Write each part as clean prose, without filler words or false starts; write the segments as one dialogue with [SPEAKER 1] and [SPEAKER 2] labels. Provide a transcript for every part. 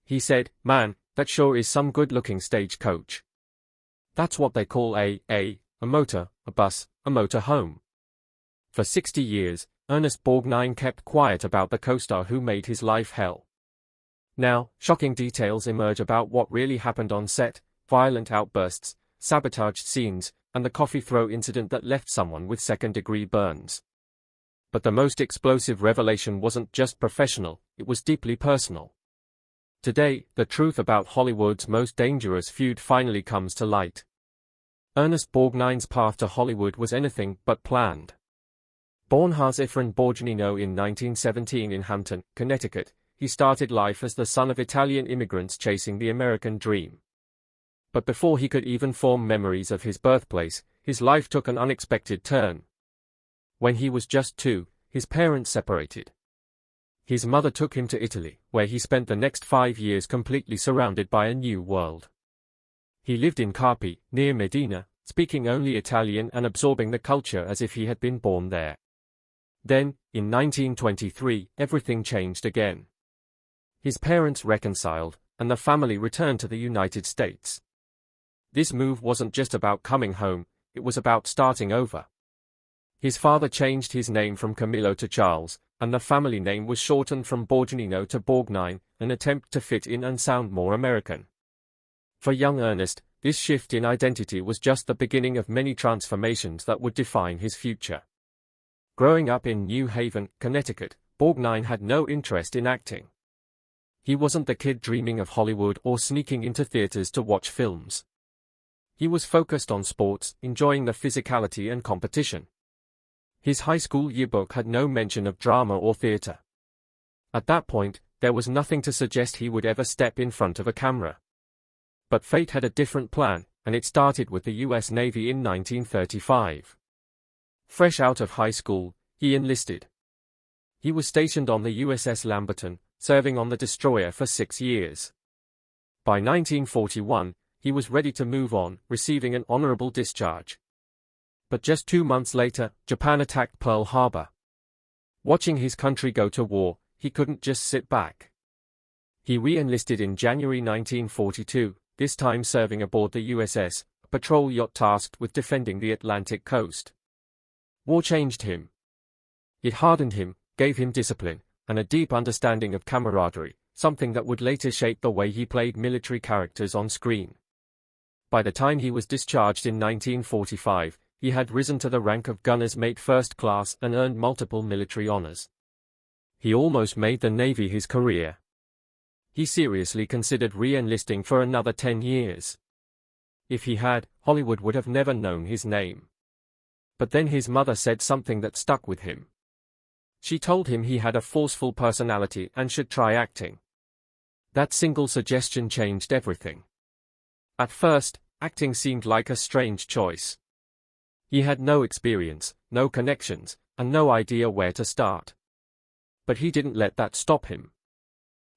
[SPEAKER 1] He said, "Man, that sure is some good-looking stagecoach. That's what they call a motor, a bus, a motor home." For 60 years, Ernest Borgnine kept quiet about the co-star who made his life hell. Now, shocking details emerge about what really happened on set: violent outbursts, sabotaged scenes, and the coffee throw incident that left someone with second-degree burns. But the most explosive revelation wasn't just professional, it was deeply personal. Today, the truth about Hollywood's most dangerous feud finally comes to light. Ernest Borgnine's path to Hollywood was anything but planned. Born as Ernest Borgnine in 1917 in Hampton, Connecticut, he started life as the son of Italian immigrants chasing the American dream. But before he could even form memories of his birthplace, his life took an unexpected turn. When he was just 2, his parents separated. His mother took him to Italy, where he spent the next 5 years completely surrounded by a new world. He lived in Carpi, near Medina, speaking only Italian and absorbing the culture as if he had been born there. Then, in 1923, everything changed again. His parents reconciled, and the family returned to the United States. This move wasn't just about coming home, it was about starting over. His father changed his name from Camillo to Charles, and the family name was shortened from Borgnino to Borgnine, an attempt to fit in and sound more American. For young Ernest, this shift in identity was just the beginning of many transformations that would define his future. Growing up in New Haven, Connecticut, Borgnine had no interest in acting. He wasn't the kid dreaming of Hollywood or sneaking into theaters to watch films. He was focused on sports, enjoying the physicality and competition. His high school yearbook had no mention of drama or theater. At that point, there was nothing to suggest he would ever step in front of a camera. But fate had a different plan, and it started with the U.S. Navy in 1935. Fresh out of high school, he enlisted. He was stationed on the USS Lamberton, serving on the destroyer for 6 years. By 1941, he was ready to move on, receiving an honorable discharge. But just 2 months later, Japan attacked Pearl Harbor. Watching his country go to war, he couldn't just sit back. He re-enlisted in January 1942, this time serving aboard the USS, a patrol yacht tasked with defending the Atlantic coast. War changed him. It hardened him, gave him discipline, and a deep understanding of camaraderie, something that would later shape the way he played military characters on screen. By the time he was discharged in 1945, he had risen to the rank of gunner's mate first class and earned multiple military honors. He almost made the Navy his career. He seriously considered re-enlisting for another 10 years. If he had, Hollywood would have never known his name. But then his mother said something that stuck with him. She told him he had a forceful personality and should try acting. That single suggestion changed everything. At first, acting seemed like a strange choice. He had no experience, no connections, and no idea where to start. But he didn't let that stop him.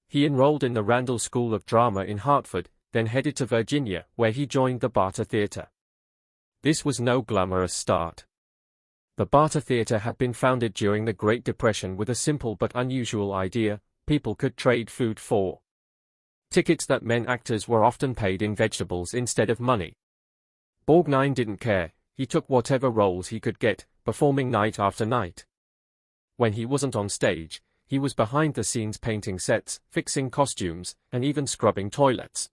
[SPEAKER 1] He enrolled in the Randall School of Drama in Hartford, then headed to Virginia, where he joined the Barter Theater. This was no glamorous start. The Barter Theater had been founded during the Great Depression with a simple but unusual idea: people could trade food for tickets that meant actors were often paid in vegetables instead of money. Borgnine didn't care, he took whatever roles he could get, performing night after night. When he wasn't on stage, he was behind the scenes painting sets, fixing costumes, and even scrubbing toilets.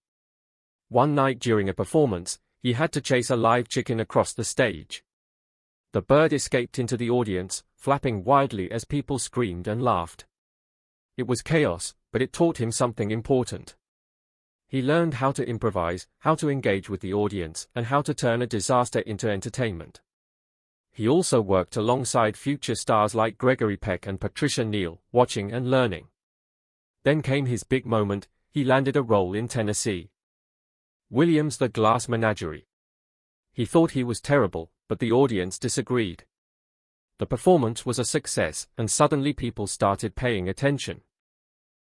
[SPEAKER 1] One night during a performance, he had to chase a live chicken across the stage. The bird escaped into the audience, flapping wildly as people screamed and laughed. It was chaos, but it taught him something important. He learned how to improvise, how to engage with the audience, and how to turn a disaster into entertainment. He also worked alongside future stars like Gregory Peck and Patricia Neal, watching and learning. Then came his big moment: he landed a role in Tennessee Williams' The Glass Menagerie. He thought he was terrible, but the audience disagreed. The performance was a success, and suddenly people started paying attention.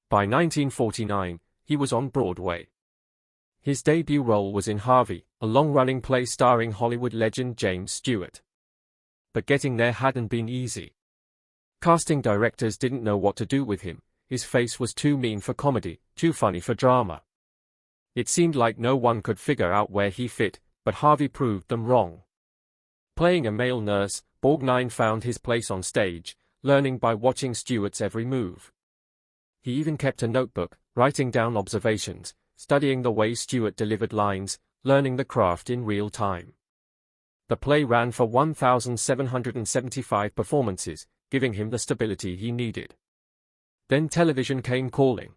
[SPEAKER 1] By 1949, he was on Broadway. His debut role was in Harvey, a long-running play starring Hollywood legend James Stewart. But getting there hadn't been easy. Casting directors didn't know what to do with him. his face was too mean for comedy, too funny for drama. It seemed like no one could figure out where he fit, but Harvey proved them wrong. Playing a male nurse, Borgnine found his place on stage, learning by watching Stewart's every move. He even kept a notebook, writing down observations, studying the way Stewart delivered lines, learning the craft in real time. The play ran for 1,775 performances, giving him the stability he needed. Then television came calling.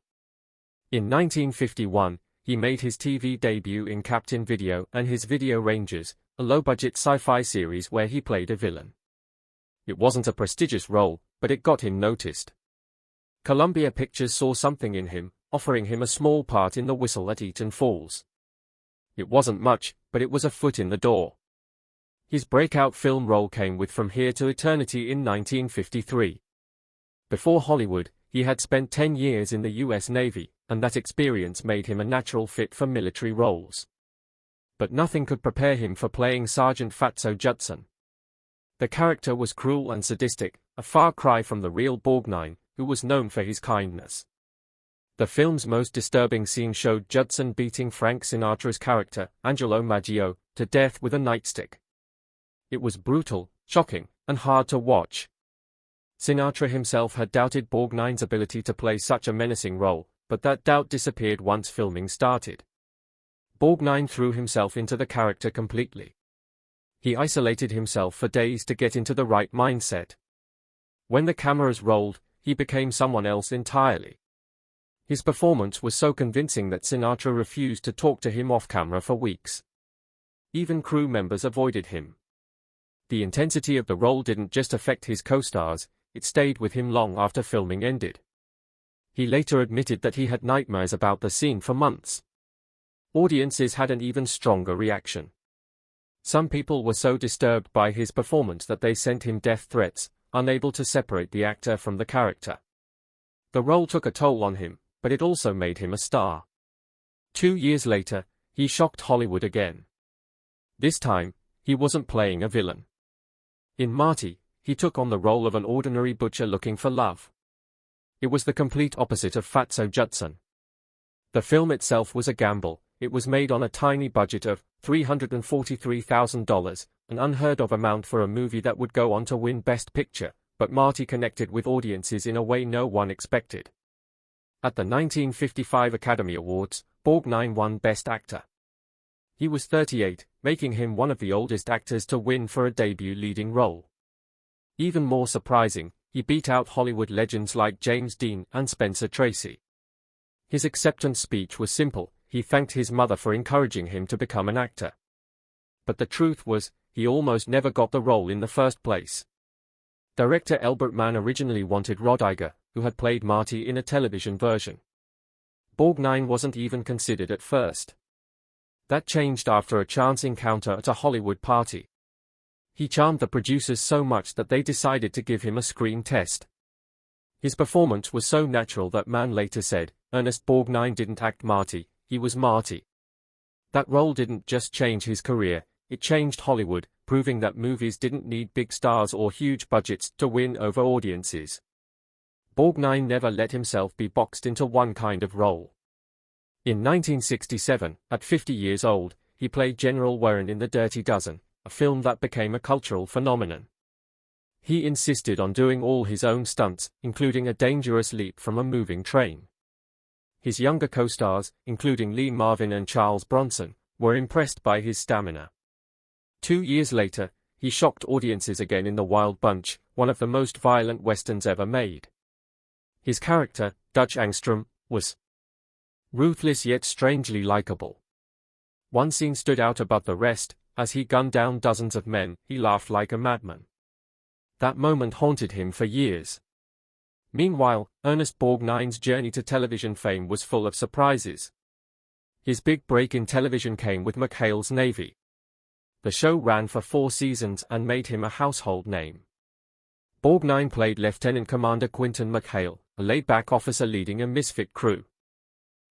[SPEAKER 1] In 1951, he made his TV debut in Captain Video and his Video Rangers, a low-budget sci-fi series where he played a villain. It wasn't a prestigious role, but it got him noticed. Columbia Pictures saw something in him, offering him a small part in The Whistle at Eaton Falls. It wasn't much, but it was a foot in the door. His breakout film role came with From Here to Eternity in 1953. Before Hollywood, he had spent 10 years in the U.S. Navy, and that experience made him a natural fit for military roles. But nothing could prepare him for playing Sergeant Fatso Judson. The character was cruel and sadistic, a far cry from the real Borgnine, who was known for his kindness. The film's most disturbing scene showed Judson beating Frank Sinatra's character, Angelo Maggio, to death with a nightstick. It was brutal, shocking, and hard to watch. Sinatra himself had doubted Borgnine's ability to play such a menacing role, but that doubt disappeared once filming started. Borgnine threw himself into the character completely. He isolated himself for days to get into the right mindset. When the cameras rolled, he became someone else entirely. His performance was so convincing that Sinatra refused to talk to him off-camera for weeks. Even crew members avoided him. The intensity of the role didn't just affect his co-stars, it stayed with him long after filming ended. He later admitted that he had nightmares about the scene for months. Audiences had an even stronger reaction. Some people were so disturbed by his performance that they sent him death threats, unable to separate the actor from the character. The role took a toll on him, but it also made him a star. 2 years later, he shocked Hollywood again. This time, he wasn't playing a villain. In Marty, he took on the role of an ordinary butcher looking for love. It was the complete opposite of Fatso Judson. The film itself was a gamble. It was made on a tiny budget of $343,000, an unheard of amount for a movie that would go on to win Best Picture, but Marty connected with audiences in a way no one expected. At the 1955 Academy Awards, Borgnine won Best Actor. He was 38, making him one of the oldest actors to win for a debut leading role. Even more surprising, he beat out Hollywood legends like James Dean and Spencer Tracy. His acceptance speech was simple. He thanked his mother for encouraging him to become an actor. But the truth was, he almost never got the role in the first place. Director Elbert Mann originally wanted Rod Iger, who had played Marty in a television version. Borgnine wasn't even considered at first. That changed after a chance encounter at a Hollywood party. He charmed the producers so much that they decided to give him a screen test. His performance was so natural that Mann later said, Ernest Borgnine didn't act Marty, he was Marty. That role didn't just change his career, it changed Hollywood, proving that movies didn't need big stars or huge budgets to win over audiences. Borgnine never let himself be boxed into one kind of role. In 1967, at 50 years old, he played General Warren in The Dirty Dozen, a film that became a cultural phenomenon. He insisted on doing all his own stunts, including a dangerous leap from a moving train. His younger co-stars, including Lee Marvin and Charles Bronson, were impressed by his stamina. 2 years later, he shocked audiences again in The Wild Bunch, one of the most violent westerns ever made. His character, Dutch Angstrom, was ruthless yet strangely likable. One scene stood out above the rest. As he gunned down dozens of men, he laughed like a madman. That moment haunted him for years. Meanwhile, Ernest Borgnine's journey to television fame was full of surprises. His big break in television came with McHale's Navy. The show ran for 4 seasons and made him a household name. Borgnine played Lieutenant Commander Quinton McHale, a laid-back officer leading a misfit crew.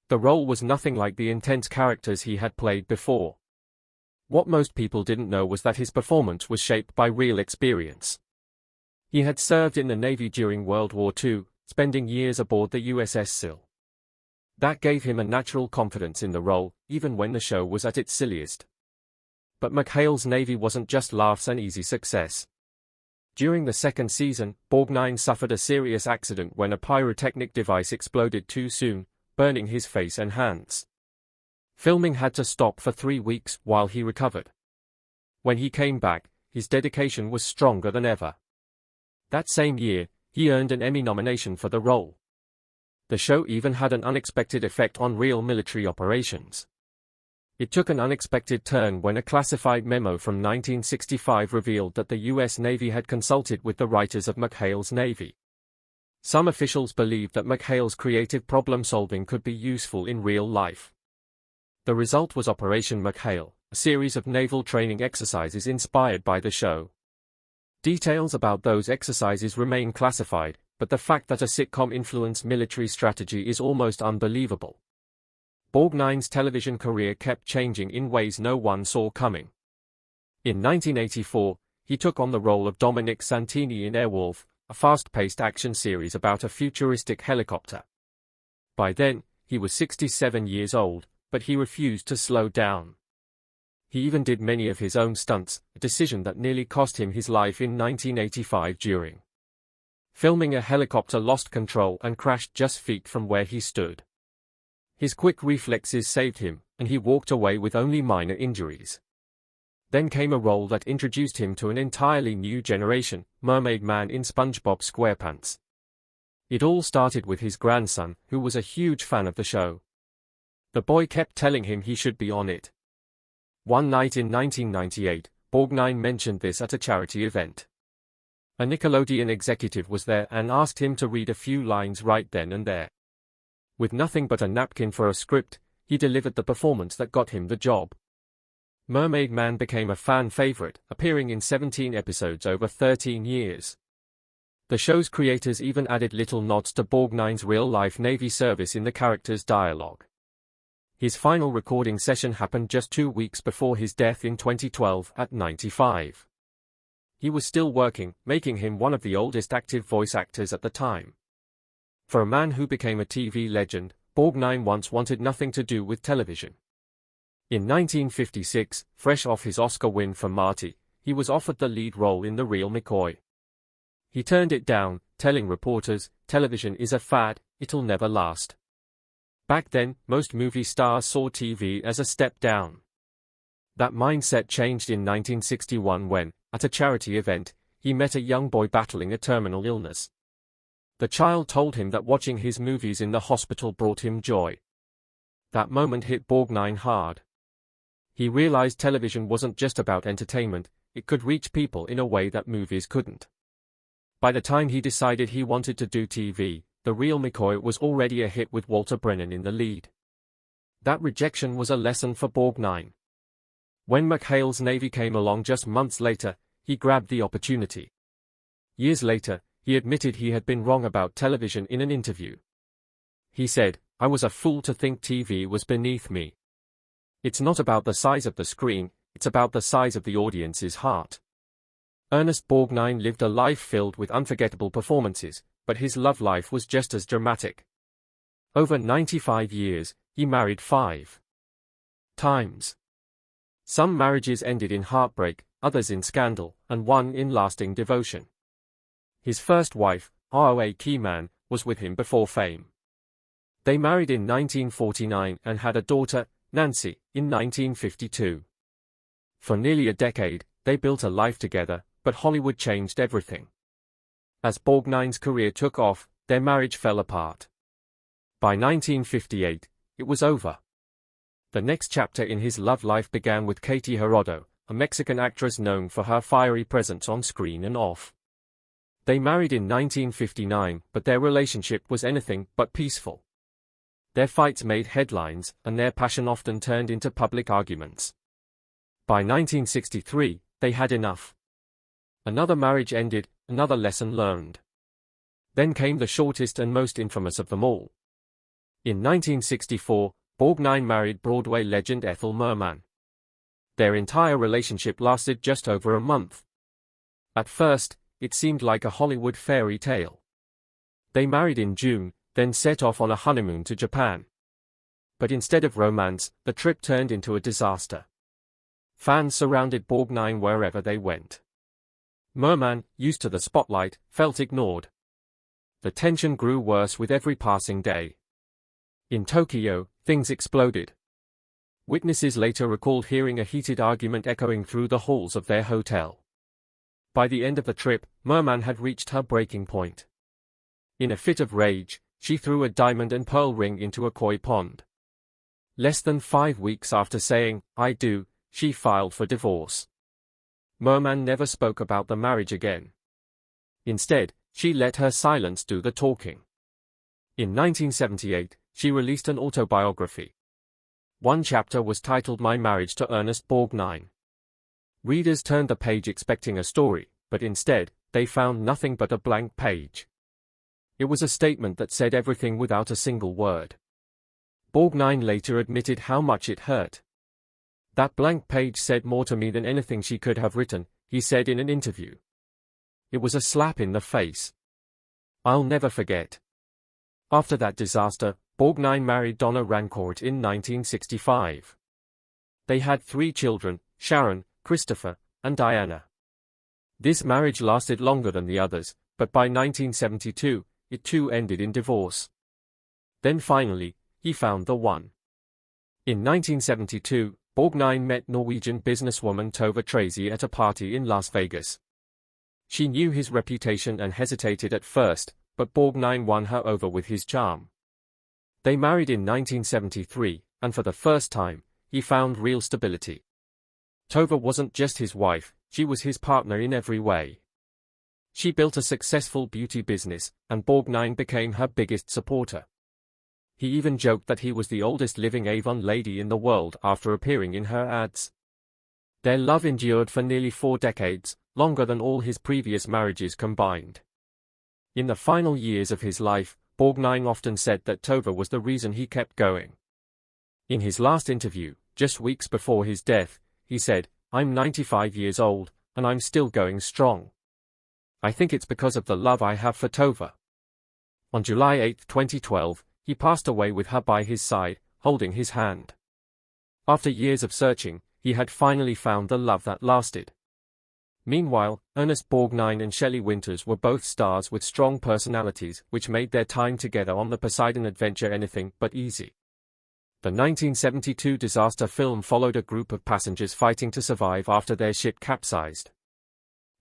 [SPEAKER 1] The role was nothing like the intense characters he had played before. What most people didn't know was that his performance was shaped by real experience. He had served in the Navy during World War II, spending years aboard the USS Sil. That gave him a natural confidence in the role, even when the show was at its silliest. But McHale's Navy wasn't just laughs and easy success. During the second season, Borgnine suffered a serious accident when a pyrotechnic device exploded too soon, burning his face and hands. Filming had to stop for 3 weeks while he recovered. When he came back, his dedication was stronger than ever. That same year, he earned an Emmy nomination for the role. The show even had an unexpected effect on real military operations. It took an unexpected turn when a classified memo from 1965 revealed that the U.S. Navy had consulted with the writers of McHale's Navy. Some officials believed that McHale's creative problem-solving could be useful in real life. The result was Operation McHale, a series of naval training exercises inspired by the show. Details about those exercises remain classified, but the fact that a sitcom influenced military strategy is almost unbelievable. Borgnine's television career kept changing in ways no one saw coming. In 1984, he took on the role of Dominic Santini in Airwolf, a fast-paced action series about a futuristic helicopter. By then, he was 67 years old, but he refused to slow down. He even did many of his own stunts, a decision that nearly cost him his life in 1985 during filming. A helicopter lost control and crashed just feet from where he stood. His quick reflexes saved him, and he walked away with only minor injuries. Then came a role that introduced him to an entirely new generation, Mermaid Man in SpongeBob SquarePants. It all started with his grandson, who was a huge fan of the show. The boy kept telling him he should be on it. One night in 1998, Borgnine mentioned this at a charity event. A Nickelodeon executive was there and asked him to read a few lines right then and there. With nothing but a napkin for a script, he delivered the performance that got him the job. Mermaid Man became a fan favorite, appearing in 17 episodes over 13 years. The show's creators even added little nods to Borgnine's real-life Navy service in the character's dialogue. His final recording session happened just 2 weeks before his death in 2012 at 95. He was still working, making him one of the oldest active voice actors at the time. For a man who became a TV legend, Borgnine once wanted nothing to do with television. In 1956, fresh off his Oscar win for Marty, he was offered the lead role in The Real McCoy. He turned it down, telling reporters, "Television is a fad, it'll never last." Back then, most movie stars saw TV as a step down. That mindset changed in 1961 when, at a charity event, he met a young boy battling a terminal illness. The child told him that watching his movies in the hospital brought him joy. That moment hit Borgnine hard. He realized television wasn't just about entertainment, it could reach people in a way that movies couldn't. By the time he decided he wanted to do TV, The Real McCoy was already a hit with Walter Brennan in the lead. That rejection was a lesson for Borgnine. When McHale's Navy came along just months later, he grabbed the opportunity. Years later, he admitted he had been wrong about television in an interview. He said, "I was a fool to think TV was beneath me. It's not about the size of the screen, it's about the size of the audience's heart." Ernest Borgnine lived a life filled with unforgettable performances, but his love life was just as dramatic. Over 95 years, he married 5 times. Some marriages ended in heartbreak, others in scandal, and one in lasting devotion. His first wife, R.O.A. Keyman, was with him before fame. They married in 1949 and had a daughter, Nancy, in 1952. For nearly a decade, they built a life together, but Hollywood changed everything. As Borgnine's career took off, their marriage fell apart. By 1958, it was over. The next chapter in his love life began with Katie Gerardo, a Mexican actress known for her fiery presence on screen and off. They married in 1959, but their relationship was anything but peaceful. Their fights made headlines, and their passion often turned into public arguments. By 1963, they had enough. Another marriage ended, another lesson learned. Then came the shortest and most infamous of them all. In 1964, Borgnine married Broadway legend Ethel Merman. Their entire relationship lasted just over a month. At first, it seemed like a Hollywood fairy tale. They married in June, then set off on a honeymoon to Japan. But instead of romance, the trip turned into a disaster. Fans surrounded Borgnine wherever they went. Merman, used to the spotlight, felt ignored. The tension grew worse with every passing day. In Tokyo, things exploded. Witnesses later recalled hearing a heated argument echoing through the halls of their hotel. By the end of the trip, Merman had reached her breaking point. In a fit of rage, she threw a diamond and pearl ring into a koi pond. Less than 5 weeks after saying, "I do," she filed for divorce. Merman never spoke about the marriage again. Instead, she let her silence do the talking. In 1978, she released an autobiography. One chapter was titled My Marriage to Ernest Borgnine. Readers turned the page expecting a story, but instead, they found nothing but a blank page. It was a statement that said everything without a single word. Borgnine later admitted how much it hurt. "That blank page said more to me than anything she could have written," he said in an interview. "It was a slap in the face. I'll never forget." After that disaster, Borgnine married Donna Rancourt in 1965. They had 3 children, Sharon, Christopher, and Diana. This marriage lasted longer than the others, but by 1972, it too ended in divorce. Then finally, he found the one. In 1972, Borgnine met Norwegian businesswoman Tove Tracy at a party in Las Vegas. She knew his reputation and hesitated at first, but Borgnine won her over with his charm. They married in 1973, and for the first time, he found real stability. Tove wasn't just his wife, she was his partner in every way. She built a successful beauty business, and Borgnine became her biggest supporter. He even joked that he was the oldest living Avon lady in the world after appearing in her ads. Their love endured for nearly 4 decades, longer than all his previous marriages combined. In the final years of his life, Borgnine often said that Tove was the reason he kept going. In his last interview, just weeks before his death, he said, "I'm 95 years old, and I'm still going strong. I think it's because of the love I have for Tove." On July 8, 2012, he passed away with her by his side, holding his hand. After years of searching, he had finally found the love that lasted. Meanwhile, Ernest Borgnine and Shelley Winters were both stars with strong personalities, which made their time together on the Poseidon adventure anything but easy. The 1972 disaster film followed a group of passengers fighting to survive after their ship capsized.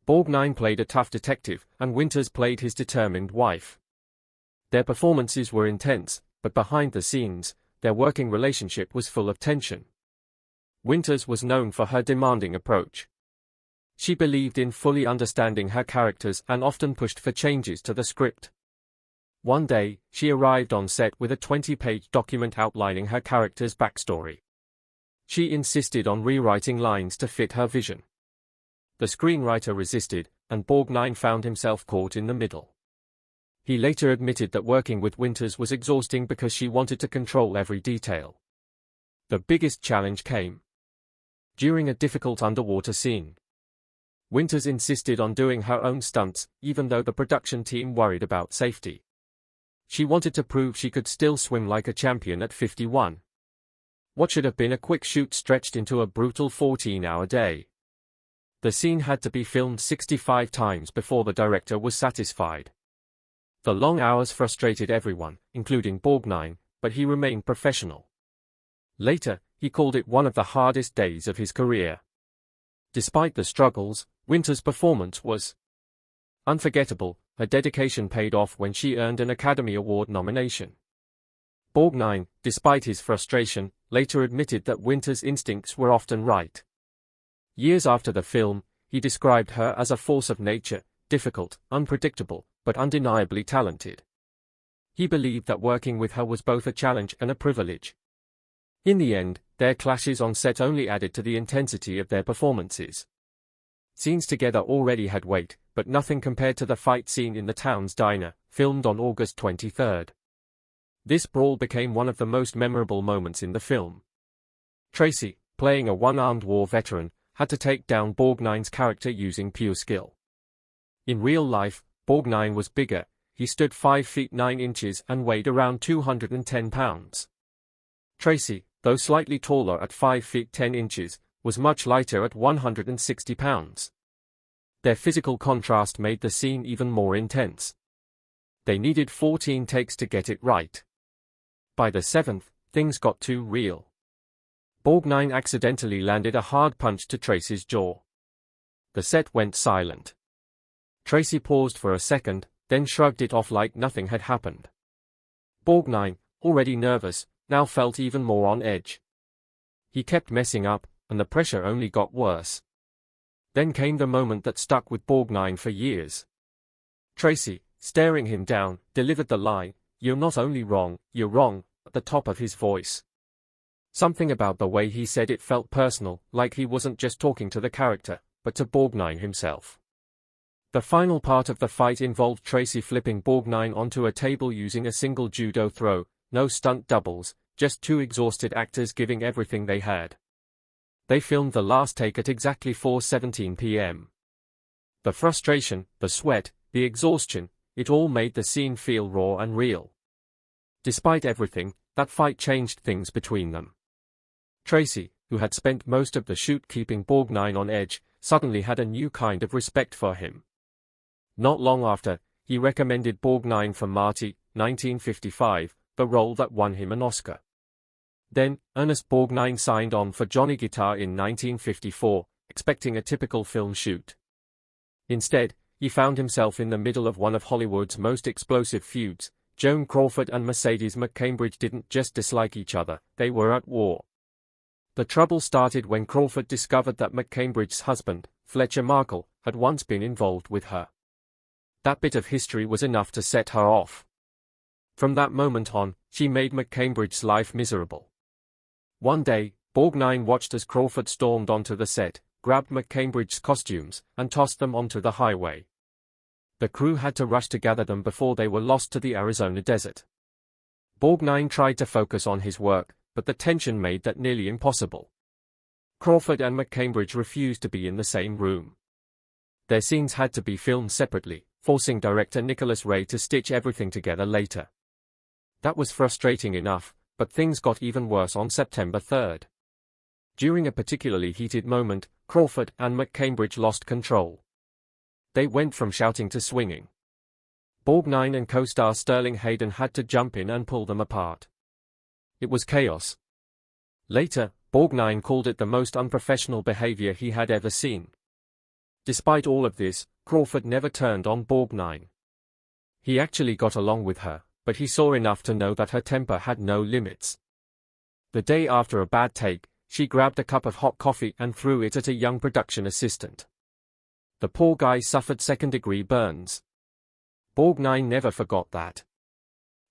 [SPEAKER 1] Borgnine played a tough detective, and Winters played his determined wife. Their performances were intense, but behind the scenes, their working relationship was full of tension. Winters was known for her demanding approach. She believed in fully understanding her characters and often pushed for changes to the script. One day, she arrived on set with a 20-page document outlining her character's backstory. She insisted on rewriting lines to fit her vision. The screenwriter resisted, and Borgnine found himself caught in the middle. He later admitted that working with Winters was exhausting because she wanted to control every detail. The biggest challenge came during a difficult underwater scene. Winters insisted on doing her own stunts, even though the production team worried about safety. She wanted to prove she could still swim like a champion at 51. What should have been a quick shoot stretched into a brutal 14-hour day. The scene had to be filmed 65 times before the director was satisfied. The long hours frustrated everyone, including Borgnine, but he remained professional. Later, he called it one of the hardest days of his career. Despite the struggles, Winters' performance was unforgettable. Her dedication paid off when she earned an Academy Award nomination. Borgnine, despite his frustration, later admitted that Winters' instincts were often right. Years after the film, he described her as a force of nature, difficult, unpredictable, but undeniably talented. He believed that working with her was both a challenge and a privilege. In the end, their clashes on set only added to the intensity of their performances. Scenes together already had weight, but nothing compared to the fight scene in the town's diner, filmed on August 23. This brawl became one of the most memorable moments in the film. Tracy, playing a one-armed war veteran, had to take down Borgnine's character using pure skill. In real life, Borgnine was bigger, he stood 5 feet 9 inches and weighed around 210 pounds. Tracy, though slightly taller at 5 feet 10 inches, was much lighter at 160 pounds. Their physical contrast made the scene even more intense. They needed 14 takes to get it right. By the 7th, things got too real. Borgnine accidentally landed a hard punch to Tracy's jaw. The set went silent. Tracy paused for a second, then shrugged it off like nothing had happened. Borgnine, already nervous, now felt even more on edge. He kept messing up, and the pressure only got worse. Then came the moment that stuck with Borgnine for years. Tracy, staring him down, delivered the line, "You're not only wrong, you're wrong," at the top of his voice. Something about the way he said it felt personal, like he wasn't just talking to the character, but to Borgnine himself. The final part of the fight involved Tracy flipping Borgnine onto a table using a single judo throw, no stunt doubles, just two exhausted actors giving everything they had. They filmed the last take at exactly 4:17 p.m. The frustration, the sweat, the exhaustion, it all made the scene feel raw and real. Despite everything, that fight changed things between them. Tracy, who had spent most of the shoot keeping Borgnine on edge, suddenly had a new kind of respect for him. Not long after, he recommended Borgnine for Marty, 1955, the role that won him an Oscar. Then, Ernest Borgnine signed on for Johnny Guitar in 1954, expecting a typical film shoot. Instead, he found himself in the middle of one of Hollywood's most explosive feuds. Joan Crawford and Mercedes McCambridge didn't just dislike each other, they were at war. The trouble started when Crawford discovered that McCambridge's husband, Fletcher Markle, had once been involved with her. That bit of history was enough to set her off. From that moment on, she made McCambridge's life miserable. One day, Borgnine watched as Crawford stormed onto the set, grabbed McCambridge's costumes, and tossed them onto the highway. The crew had to rush to gather them before they were lost to the Arizona desert. Borgnine tried to focus on his work, but the tension made that nearly impossible. Crawford and McCambridge refused to be in the same room. Their scenes had to be filmed separately, forcing director Nicholas Ray to stitch everything together later. That was frustrating enough, but things got even worse on September 3rd. During a particularly heated moment, Crawford and McCambridge lost control. They went from shouting to swinging. Borgnine and co-star Sterling Hayden had to jump in and pull them apart. It was chaos. Later, Borgnine called it the most unprofessional behavior he had ever seen. Despite all of this, Crawford never turned on Borgnine. He actually got along with her, but he saw enough to know that her temper had no limits. The day after a bad take, she grabbed a cup of hot coffee and threw it at a young production assistant. The poor guy suffered second-degree burns. Borgnine never forgot that.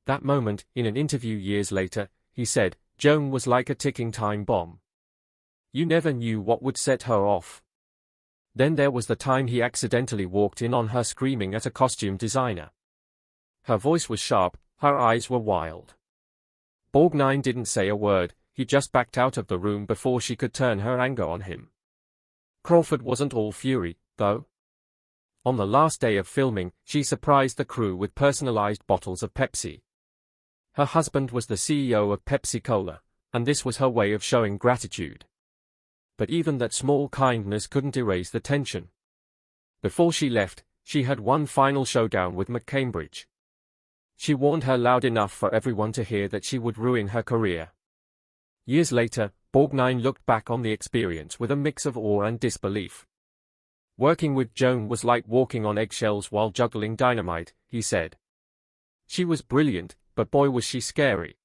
[SPEAKER 1] That moment, in an interview years later, he said, "Joan was like a ticking time bomb. You never knew what would set her off." Then there was the time he accidentally walked in on her screaming at a costume designer. Her voice was sharp, her eyes were wild. Borgnine didn't say a word, he just backed out of the room before she could turn her anger on him. Crawford wasn't all fury, though. On the last day of filming, she surprised the crew with personalized bottles of Pepsi. Her husband was the CEO of Pepsi-Cola, and this was her way of showing gratitude. But even that small kindness couldn't erase the tension. Before she left, she had one final showdown with McCambridge. She warned her loud enough for everyone to hear that she would ruin her career. Years later, Borgnine looked back on the experience with a mix of awe and disbelief. "Working with Joan was like walking on eggshells while juggling dynamite," he said. "She was brilliant, but boy was she scary."